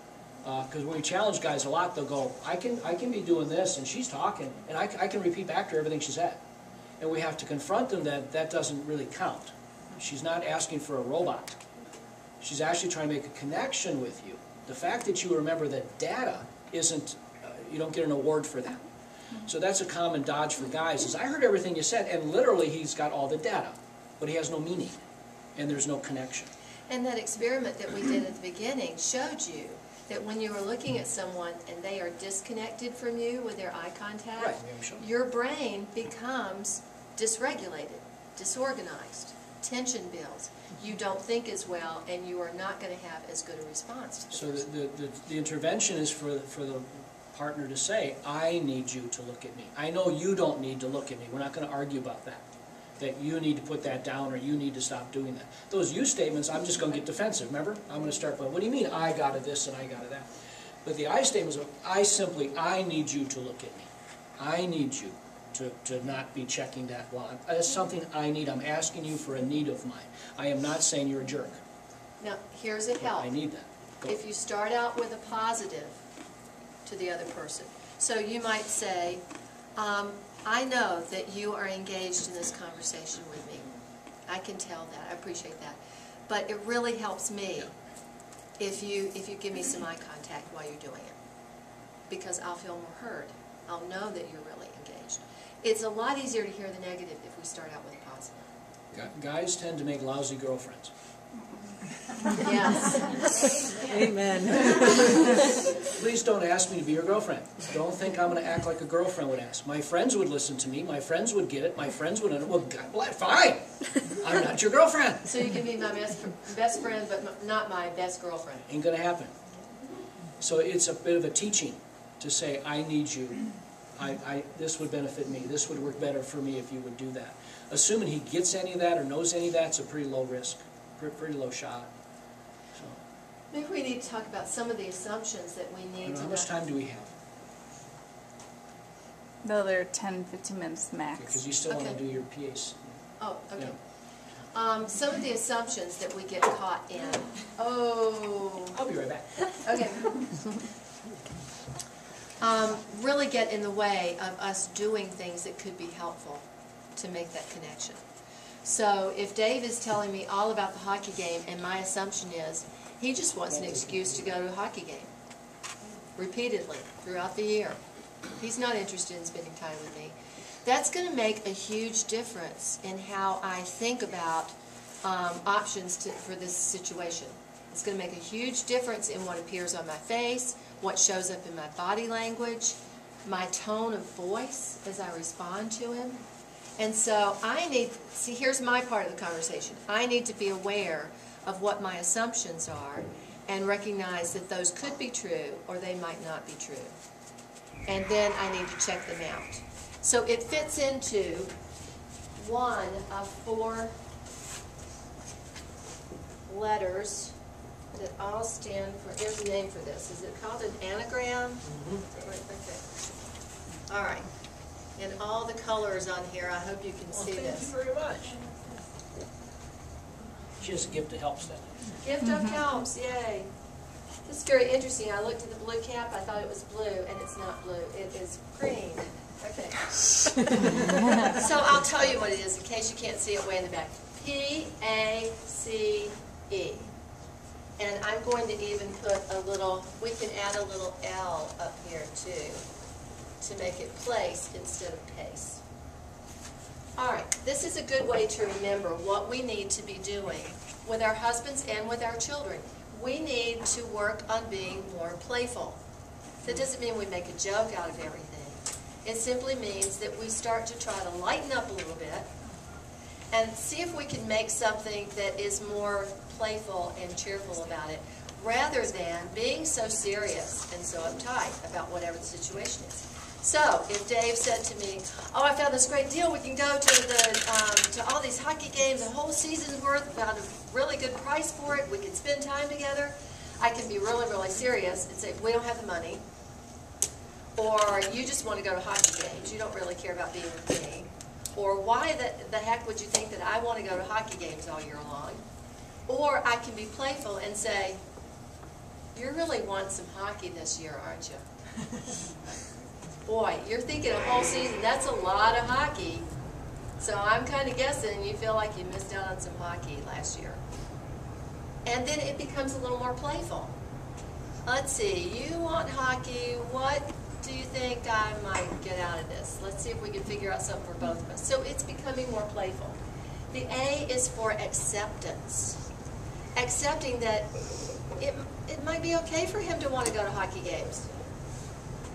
Because when we challenge guys a lot, they'll go, I can be doing this, and she's talking, and I can repeat back to her everything she said. And we have to confront them that that doesn't really count. She's not asking for a robot. She's actually trying to make a connection with you. The fact that you remember that data isn't, you don't get an award for that. So that's a common dodge for guys, is I heard everything you said, and literally he's got all the data, but he has no meaning, and there's no connection.
And that experiment that we did at the beginning showed you that when you are looking at someone and they are disconnected from you with their eye contact,
Right, yeah, sure.
your brain becomes dysregulated, disorganized, tension builds. You don't think as well, and you are not going to have as good a response to the
So
person.
the intervention is for the partner to say, I need you to look at me. I know you don't need to look at me. We're not going to argue about that. That you need to put that down or you need to stop doing that. Those you statements, I'm just going to get defensive, remember? I'm going to start going, what do you mean I got it this and I got it that? But the I statements are, I need you to look at me. I need you to not be checking that while that's something I need. I'm asking you for a need of mine. I am not saying you're a jerk.
Now, here's a help.
I need that. Go.
If you start out with a positive to the other person. So you might say, I know that you are engaged in this conversation with me. I can tell that. I appreciate that. But it really helps me if you give me some eye contact while you're doing it. Because I'll feel more heard. I'll know that you're really engaged. It's a lot easier to hear the negative if we start out with a positive.
Guys tend to make lousy girlfriends.
Yes.
Amen.
Please don't ask me to be your girlfriend. Don't think I'm going to act like a girlfriend would ask. My friends would listen to me. My friends would get it. My friends would, well, God bless, fine. I'm not your girlfriend.
So you can be my best friend, but not my best girlfriend.
Ain't going to happen. So it's a bit of a teaching to say, I need you. This would benefit me. This would work better for me if you would do that. Assuming he gets any of that or knows any of that, it's a pretty low risk, pretty low shot. So,
maybe we need to talk about some of the assumptions that we need to
how much time do we have?
Though they're 10-15 minutes max.
Because you still want to do your PAs.
Oh, okay.
Yeah.
Some of the assumptions that we get caught in. Oh.
I'll be right back.
Okay. Really get in the way of us doing things that could be helpful to make that connection. So if Dave is telling me all about the hockey game and my assumption is he just wants an excuse to go to a hockey game repeatedly throughout the year. He's not interested in spending time with me. That's going to make a huge difference in how I think about options for this situation. It's going to make a huge difference in what appears on my face, what shows up in my body language, my tone of voice as I respond to him. And so see, here's my part of the conversation. I need to be aware of what my assumptions are and recognize that those could be true or they might not be true. And then I need to check them out. So it fits into one of 4 letters that all stand for, there's a name for this. Is it called an anagram? Mm-hmm. Okay. All right. And all the colors on here, I hope you can see this.
Thank you very much. She has a gift of helps then.
Gift of helps, yay. This is very interesting. I looked at the blue cap, I thought it was blue, and it's not blue. It is green. Okay. So I'll tell you what it is in case you can't see it way in the back. P-A-C-E. And I'm going to even put a little, we can add a little L up here too, to make it place instead of pace. All right, this is a good way to remember what we need to be doing with our husbands and with our children. We need to work on being more playful. That doesn't mean we make a joke out of everything. It simply means that we start to try to lighten up a little bit and see if we can make something that is more playful and cheerful about it, rather than being so serious and so uptight about whatever the situation is. So, if Dave said to me, "Oh, I found this great deal. We can go to all these hockey games, a whole season's worth, found a really good price for it. We can spend time together." I can be really, really serious and say, "We don't have the money," or "You just want to go to hockey games. You don't really care about being with me," or "Why the heck would you think that I want to go to hockey games all year long?" Or I can be playful and say, "You really want some hockey this year, aren't you? Boy, you're thinking a whole season, that's a lot of hockey. So I'm kind of guessing you feel like you missed out on some hockey last year." And then it becomes a little more playful. "Let's see, you want hockey, what do you think I might get out of this? Let's see if we can figure out something for both of us." So it's becoming more playful. The A is for acceptance. Accepting that it might be okay for him to want to go to hockey games.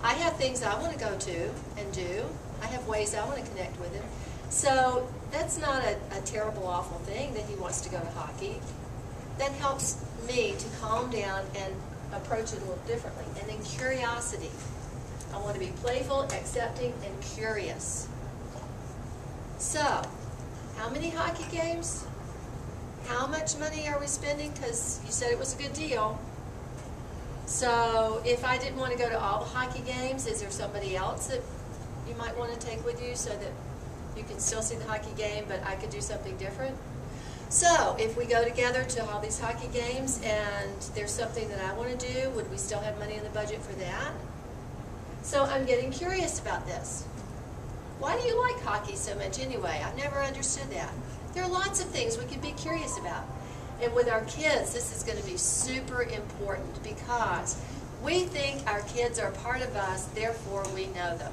I have things I want to go to and do. I have ways I want to connect with him. So that's not a terrible, awful thing that he wants to go to hockey. That helps me to calm down and approach it a little differently. And then curiosity. I want to be playful, accepting, and curious. So, how many hockey games? How much money are we spending? Because you said it was a good deal. So if I didn't want to go to all the hockey games, is there somebody else that you might want to take with you so that you can still see the hockey game, but I could do something different? So if we go together to all these hockey games and there's something that I want to do, would we still have money in the budget for that? So I'm getting curious about this. Why do you like hockey so much anyway? I've never understood that. There are lots of things we can be curious about. And with our kids, this is going to be super important because we think our kids are part of us, therefore we know them.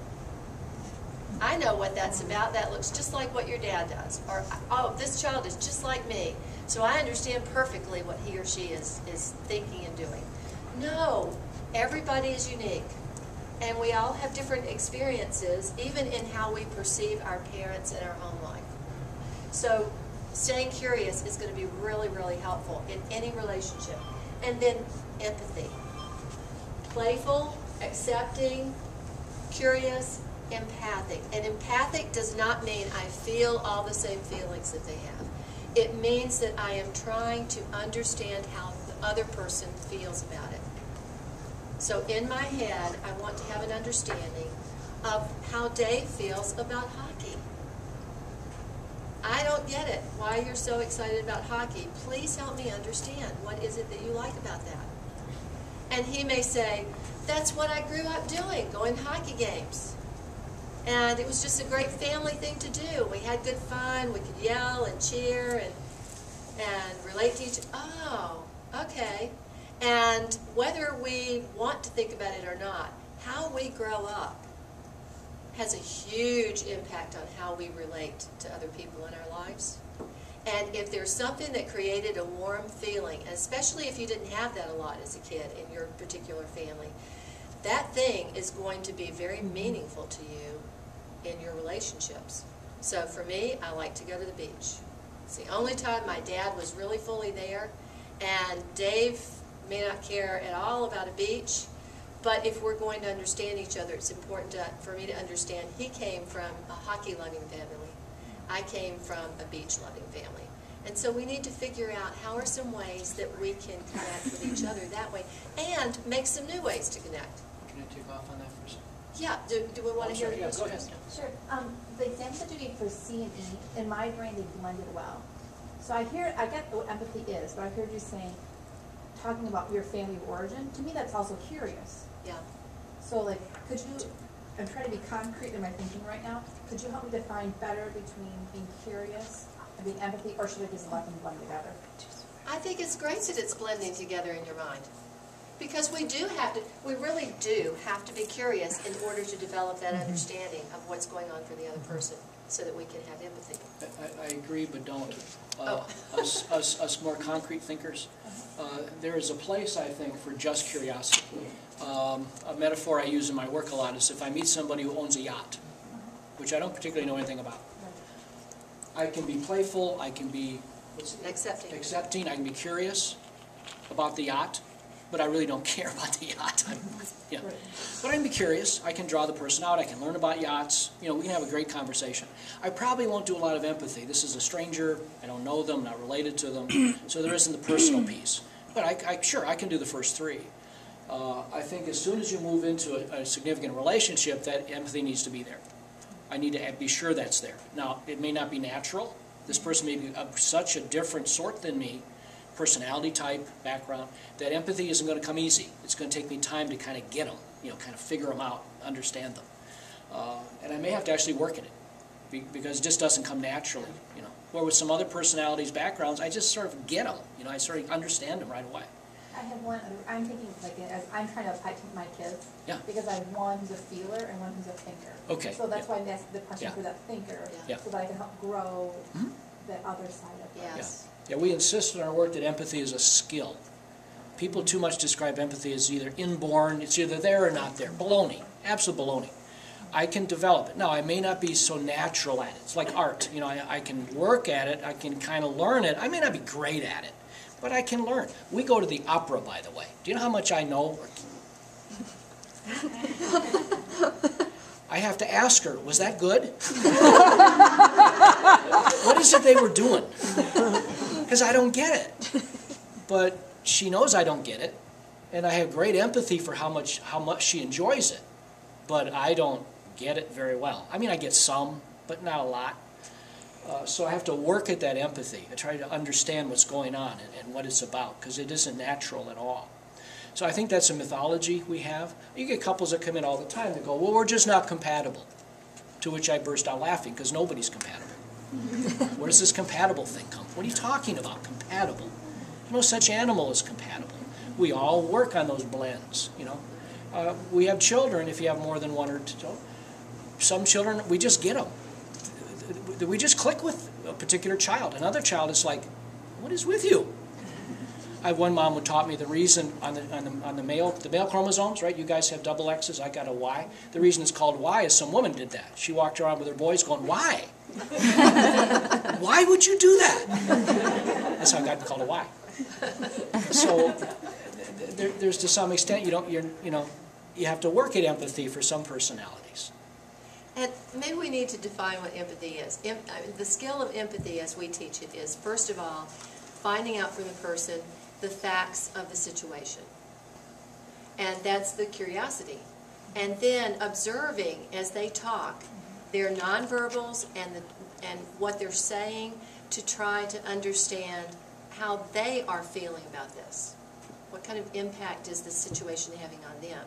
I know what that's about. That looks just like what your dad does. Or, "Oh, this child is just like me, so I understand perfectly what he or she is thinking and doing." No, everybody is unique. And we all have different experiences, even in how we perceive our parents in our home life. So staying curious is going to be really, really helpful in any relationship. And then empathy. Playful, accepting, curious, empathic. And empathic does not mean I feel all the same feelings that they have. It means that I am trying to understand how the other person feels about it. So in my head, I want to have an understanding of how Dave feels about hockey. I don't get it. Why you're so excited about hockey. Please help me understand. What is it that you like about that? And he may say, "That's what I grew up doing, going to hockey games. And it was just a great family thing to do. We had good fun. We could yell and cheer and relate to each other." Oh, okay. And whether we want to think about it or not, how we grow up has a huge impact on how we relate to other people in our lives. And if there's something that created a warm feeling, especially if you didn't have that a lot as a kid in your particular family, that thing is going to be very meaningful to you in your relationships. So for me, I like to go to the beach. It's the only time my dad was really fully there, and Dave may not care at all about a beach. But if we're going to understand each other, it's important for me to understand he came from a hockey-loving family. I came from a beach-loving family. And so we need to figure out how are some ways that we can connect with each other that way and make some new ways to connect.
Can I take off on that for a second?
Yeah, do we want to hear
Yeah, go ahead.
Sure. The examples that you gave for C and E, in my brain, they blended well. So I get what empathy is, but I heard you saying, talking about your family of origin. To me, that's also curious.
Yeah.
So, like, could you, I'm trying to be concrete in my thinking right now, could you help me define better between being curious and being empathy, or should I just let them blend together?
I think it's great that it's blending together in your mind. Because we really do have to be curious in order to develop that understanding of what's going on for the other person so that we can have empathy.
I agree, but don't. Us more concrete thinkers, there is a place, I think, for just curiosity. A metaphor I use in my work a lot is if I meet somebody who owns a yacht, which I don't particularly know anything about, I can be playful, I can be
Accepting.
I can be curious about the yacht, but I really don't care about the yacht. Yeah. But I can be curious, I can draw the person out, I can learn about yachts, we can have a great conversation. I probably won't do a lot of empathy. This is a stranger, I don't know them, not related to them, so there isn't the personal piece. But sure, I can do the first three. I think as soon as you move into a significant relationship, that empathy needs to be there. I need to be sure that's there. Now, it may not be natural. This person may be of such a different sort than me, personality type, background, that empathy isn't going to come easy. It's going to take me time to kind of get them, kind of figure them out, understand them. And I may have to actually work at it, because it just doesn't come naturally, Where with some other personalities, backgrounds, I just sort of get them, I sort of understand them right away.
I have one other, I'm thinking as I'm trying to apply to my kids.
Yeah.
Because I have one who's a feeler and one who's a thinker.
Okay.
So that's why I'm asking the question for that thinker,
Yeah.
so that I can help grow the other side of it.
Yes.
Yeah, we insist in our work that empathy is a skill. People too much describe empathy as either inborn, it's either there or not there. Baloney, absolute baloney. I can develop it. Now, I may not be so natural at it. It's like art. I can work at it, I can kind of learn it. I may not be great at it, but I can learn. We go to the opera, by the way. Do you know how much I know? I have to ask her, was that good? What is it they were doing? Because I don't get it. But she knows I don't get it, and I have great empathy for how much she enjoys it. But I don't get it very well. I mean, I get some, but not a lot. So I have to work at that empathy. I try to understand what's going on and what it's about, because it isn't natural at all. So I think that's a mythology we have. You get couples that come in all the time that go, well, we're just not compatible. To which I burst out laughing, because nobody's compatible. Where does this compatible thing come from? What are you talking about, compatible? No such animal as compatible. We all work on those blends, we have children, if you have more than one or two. Some children, we just get them. We just click with a particular child. Another child is like, what is with you? I have one mom who taught me the reason on the male chromosomes, right? You guys have double X's, I got a Y. The reason it's called Y is some woman did that. She walked around with her boys going, why? Why would you do that? That's how I got called a Y. So there's to some extent you have to work at empathy for some personalities.
And maybe we need to define what empathy is. The skill of empathy, as we teach it, is, first of all, finding out from the person the facts of the situation. And that's the curiosity. And then observing, as they talk, their nonverbals and what they're saying, to try to understand how they are feeling about this. What kind of impact is this situation having on them?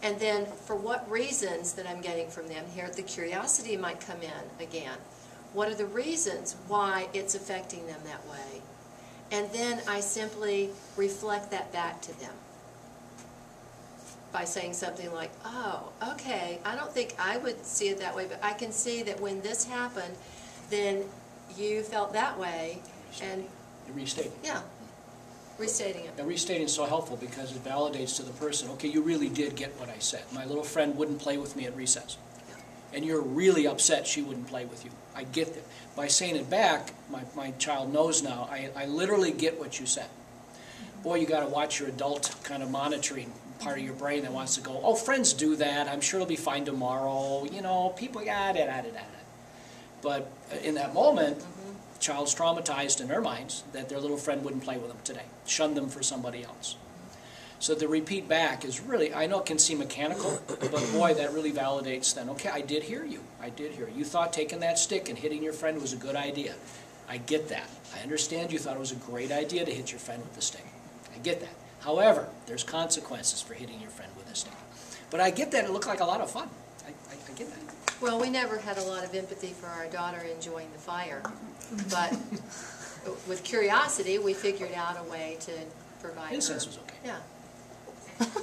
And then, for what reasons that I'm getting from them here, the curiosity might come in again. What are the reasons why it's affecting them that way? And then I simply reflect that back to them by saying something like, oh, okay, I don't think I would see it that way, but I can see that when this happened, then you felt that way. And
restate.
Yeah. Restating it.
And restating is so helpful because it validates to the person, okay, you really did get what I said. My little friend wouldn't play with me at recess. And you're really upset she wouldn't play with you. I get that. By saying it back, my child knows now, I literally get what you said. Boy, you got to watch your adult kind of monitoring part of your brain that wants to go, oh, friends do that. I'm sure it'll be fine tomorrow. People, But in that moment, child's traumatized in their minds that their little friend wouldn't play with them today. Shun them for somebody else. So the repeat back is really, I know it can seem mechanical, but boy, that really validates then, okay, I did hear you. I did hear you. You thought taking that stick and hitting your friend was a good idea. I get that. I understand you thought it was a great idea to hit your friend with the stick. I get that. However, there's consequences for hitting your friend with a stick. But I get that. It looked like a lot of fun. I get that.
Well, we never had a lot of empathy for our daughter enjoying the fire. But with curiosity, we figured out a way to provide
Incense
her.
was okay.
Yeah.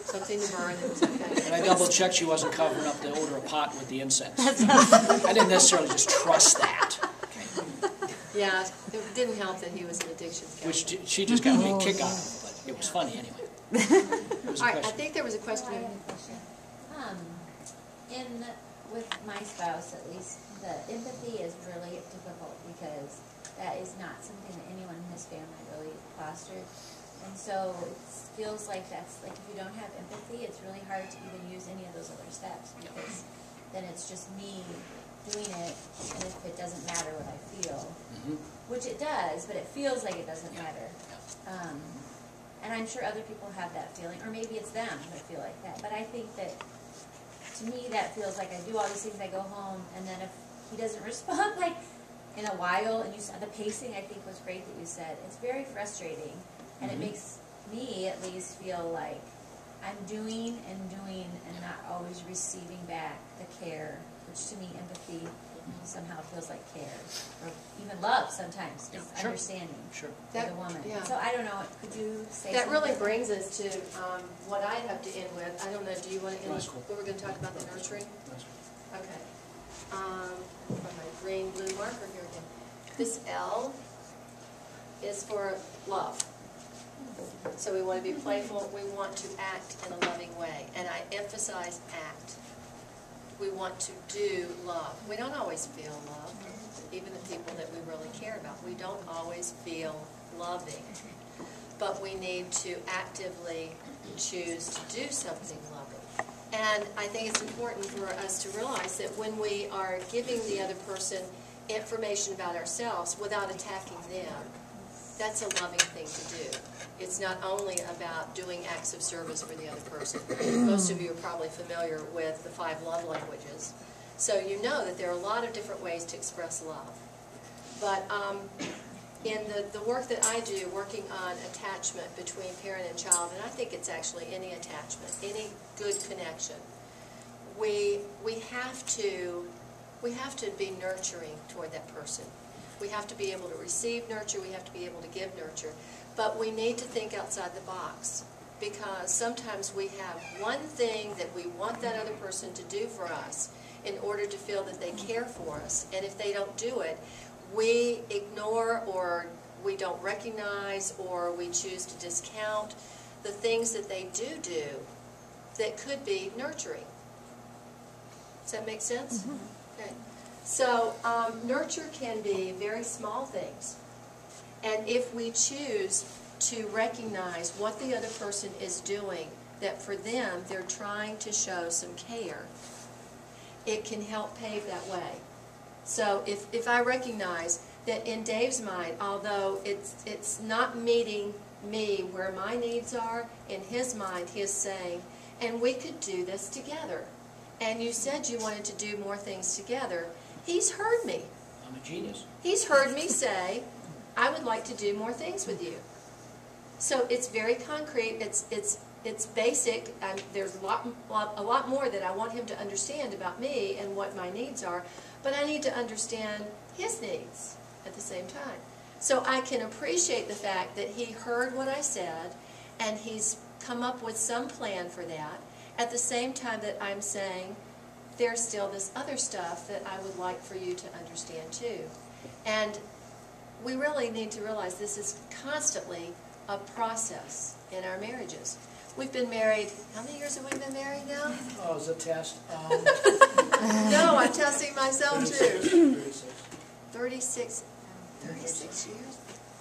Something to burn that was okay.
And I double-checked she wasn't covering up the odor of pot with the incense. I didn't necessarily just trust that. Okay.
Yeah, it didn't help that he was an addictions counselor.
Which she just got a big kick out of, but it was funny anyway.
All right, I think there was a question.
In with my spouse at least, the empathy is really difficult because that is not something that anyone in his family really fostered. And so it feels like that's, like, if you don't have empathy, it's really hard to even use any of those other steps because then it's just me doing it, and if it doesn't matter what I feel, which it does, but it feels like it doesn't matter. And I'm sure other people have that feeling, or maybe it's them that feel like that. But I think that, to me, that feels like I do all these things, I go home, and then if he doesn't respond, like, in a while, and you saw the pacing, I think was great that you said, it's very frustrating, and it makes me, at least, feel like I'm doing and not always receiving back the care, which to me, empathy somehow feels like care, or even love sometimes, is understanding for the woman. So I don't know, could you say
that
something?
really brings us to what I have to end with. I don't know, do you want to end, we're going to talk about the nurturing? Okay. From my green blue marker here again. This L is for love. So we want to be playful, we want to act in a loving way, and I emphasize act. We want to do love. We don't always feel love, even the people that we really care about. We don't always feel loving, but we need to actively choose to do something loving. And I think it's important for us to realize that when we are giving the other person information about ourselves without attacking them, that's a loving thing to do. It's not only about doing acts of service for the other person. Most of you are probably familiar with the 5 love languages. So you know that there are a lot of different ways to express love. But in the work that I do, working on attachment between parent and child, and I think it's actually any attachment, any good connection, we have to be nurturing toward that person. We have to be able to receive nurture, we have to be able to give nurture. But we need to think outside the box, because sometimes we have one thing that we want that other person to do for us in order to feel that they care for us. And if they don't do it, we ignore, or we don't recognize, or we choose to discount the things that they do that could be nurturing. Does that make sense? Okay. So nurture can be very small things. And if we choose to recognize what the other person is doing, that for them they're trying to show some care, it can help pave that way. So if I recognize that in Dave's mind, although it's not meeting me where my needs are, in his mind he is saying, and we could do this together. And you said you wanted to do more things together. He's heard me.
I'm a genius. He's heard me say, I would like to do more things with you. So it's very concrete. It's basic. There's a lot more that I want him to understand about me and what my needs are, but I need to understand his needs at the same time. So I can appreciate the fact that he heard what I said and he's come up with some plan for that, at the same time that I'm saying there's still this other stuff that I would like for you to understand too. And we really need to realize this is constantly a process in our marriages. We've been married, how many years have we been married now? Oh, is it a test?
No, I'm testing myself
36.
too. 36 years?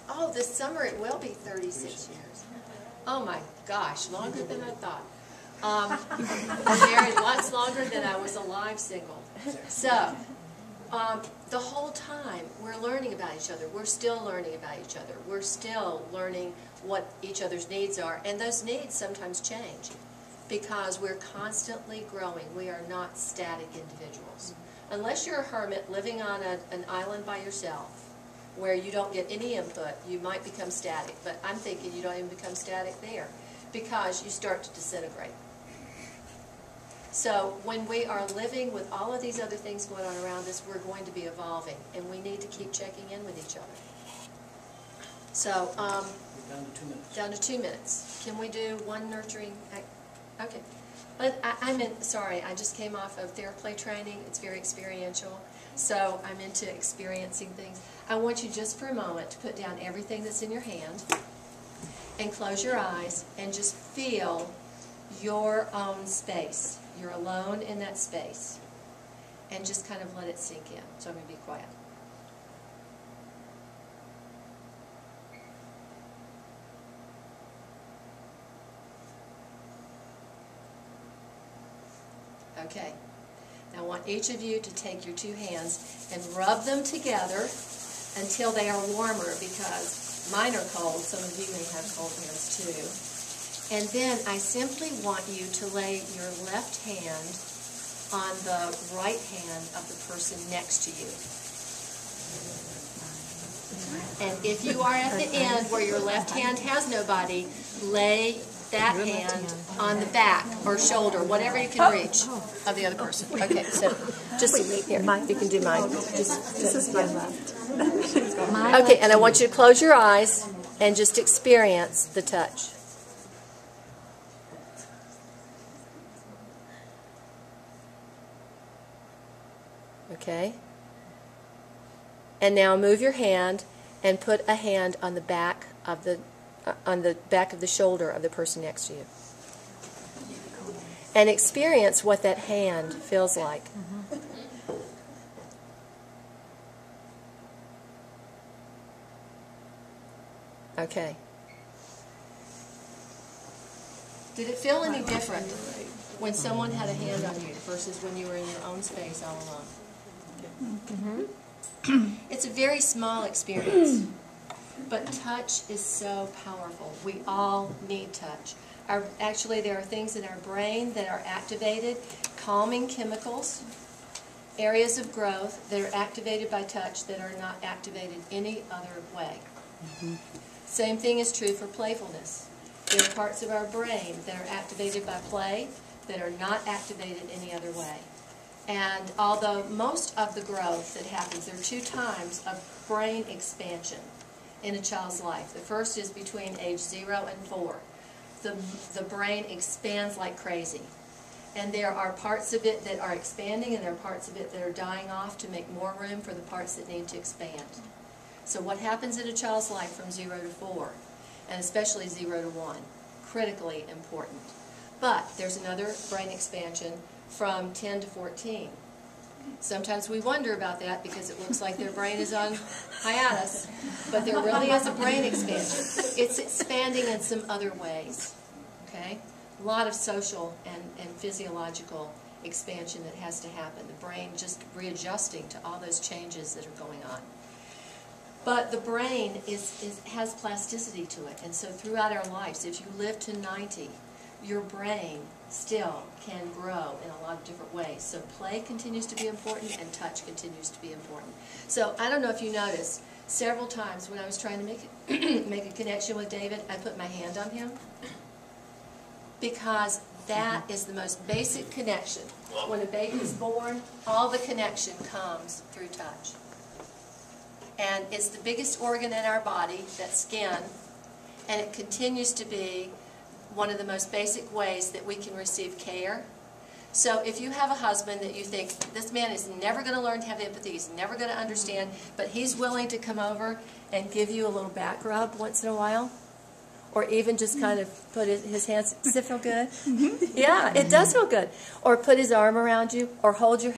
Oh, this summer it will be 36 years. Oh my gosh, longer than I thought. I'm married lots longer than I was alive single. So, the whole time we're learning about each other. We're still learning about each other. We're still learning what each other's needs are. And those needs sometimes change because we're constantly growing. We are not static individuals. Unless you're a hermit living on an island by yourself where you don't get any input, you might become static. But I'm thinking you don't even become static there because you start to disintegrate. So when we are living with all of these other things going on around us, we're going to be evolving, and we need to keep checking in with each other. So,
We're down to 2 minutes.
Down to 2 minutes. Can we do one nurturing? Okay. But sorry, I just came off of TheraPlay training. It's very experiential. So I'm into experiencing things. I want you just for a moment to put down everything that's in your hand and close your eyes and just feel your own space. You're alone in that space. and just kind of let it sink in. So I'm going to be quiet. Okay. Now I want each of you to take your two hands and rub them together until they are warmer, because mine are cold. Some of you may have cold hands too. And then I simply want you to lay your left hand on the right hand of the person next to you. And if you are at the end where your left hand has nobody, lay that hand on the back or shoulder, whatever you can reach of the other person. Okay, so just here, you can do mine. Just this is my left. Okay, and I want you to close your eyes and just experience the touch. Okay? And now move your hand and put a hand on the back of the shoulder of the person next to you. And experience what that hand feels like. Okay. Did it feel any different when someone had a hand on you versus when you were in your own space all alone? It's a very small experience, but touch is so powerful. We all need touch. Actually, there are things in our brain that are activated, calming chemicals, areas of growth that are activated by touch that are not activated any other way. Same thing is true for playfulness. There are parts of our brain that are activated by play that are not activated any other way. And although most of the growth that happens, there are 2 times of brain expansion in a child's life. The first is between age 0 and 4. The brain expands like crazy. And there are parts of it that are expanding, and there are parts of it that are dying off to make more room for the parts that need to expand. So what happens in a child's life from 0 to 4, and especially 0 to 1, critically important. But there's another brain expansion from 10 to 14. Sometimes we wonder about that because it looks like their brain is on hiatus, but there really is a brain expansion. It's expanding in some other ways, okay? A lot of social and physiological expansion that has to happen. The brain just readjusting to all those changes that are going on. But the brain has plasticity to it, and so throughout our lives, if you live to 90, your brain still can grow in a lot of different ways. So play continues to be important, and touch continues to be important. So I don't know if you noticed, several times when I was trying to make a connection with David, I put my hand on him, because that is the most basic connection. When a baby is born, all the connection comes through touch. And it's the biggest organ in our body, that skin, and it continues to be one of the most basic ways that we can receive care. So if you have a husband that you think, this man is never going to learn to have empathy, he's never going to understand, but he's willing to come over and give you a little back rub once in a while, or even just kind of put his hands, does it feel good? Yeah, it does feel good. Or put his arm around you, or hold your